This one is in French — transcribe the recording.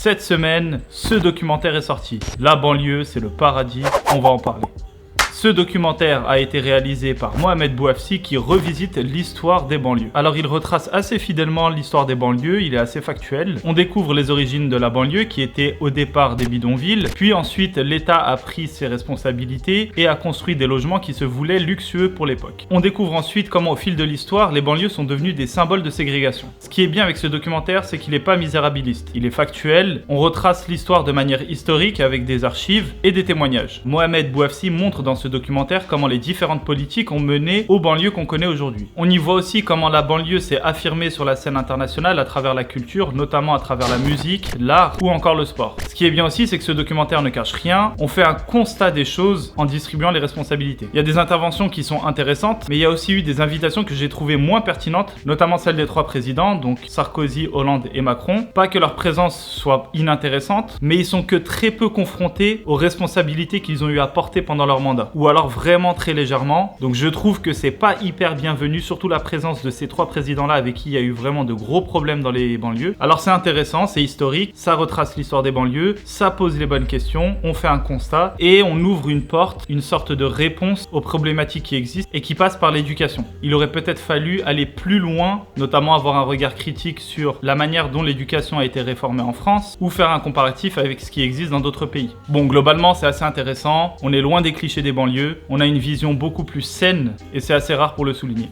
Cette semaine, ce documentaire est sorti. La banlieue, c'est le paradis, on va en parler. Ce documentaire a été réalisé par Mohamed Bouafsi qui revisite l'histoire des banlieues. Alors il retrace assez fidèlement l'histoire des banlieues, il est assez factuel. On découvre les origines de la banlieue qui était au départ des bidonvilles, puis ensuite l'État a pris ses responsabilités et a construit des logements qui se voulaient luxueux pour l'époque. On découvre ensuite comment au fil de l'histoire, les banlieues sont devenues des symboles de ségrégation. Ce qui est bien avec ce documentaire, c'est qu'il n'est pas misérabiliste, il est factuel, on retrace l'histoire de manière historique avec des archives et des témoignages. Mohamed Bouafsi montre dans ce documentaire comment les différentes politiques ont mené aux banlieues qu'on connaît aujourd'hui. On y voit aussi comment la banlieue s'est affirmée sur la scène internationale à travers la culture, notamment à travers la musique, l'art ou encore le sport. Ce qui est bien aussi, c'est que ce documentaire ne cache rien, on fait un constat des choses en distribuant les responsabilités. Il y a des interventions qui sont intéressantes, mais il y a aussi eu des invitations que j'ai trouvées moins pertinentes, notamment celle des trois présidents, donc Sarkozy, Hollande et Macron. Pas que leur présence soit inintéressante, mais ils sont que très peu confrontés aux responsabilités qu'ils ont eu à porter pendant leur mandat. Ou alors vraiment très légèrement. Donc je trouve que c'est pas hyper bienvenu, surtout la présence de ces trois présidents-là avec qui il y a eu vraiment de gros problèmes dans les banlieues. Alors c'est intéressant, c'est historique, ça retrace l'histoire des banlieues, ça pose les bonnes questions, on fait un constat et on ouvre une porte, une sorte de réponse aux problématiques qui existent et qui passent par l'éducation. Il aurait peut-être fallu aller plus loin, notamment avoir un regard critique sur la manière dont l'éducation a été réformée en France ou faire un comparatif avec ce qui existe dans d'autres pays. Bon, globalement c'est assez intéressant, on est loin des clichés des banlieues, on a une vision beaucoup plus saine et c'est assez rare pour le souligner.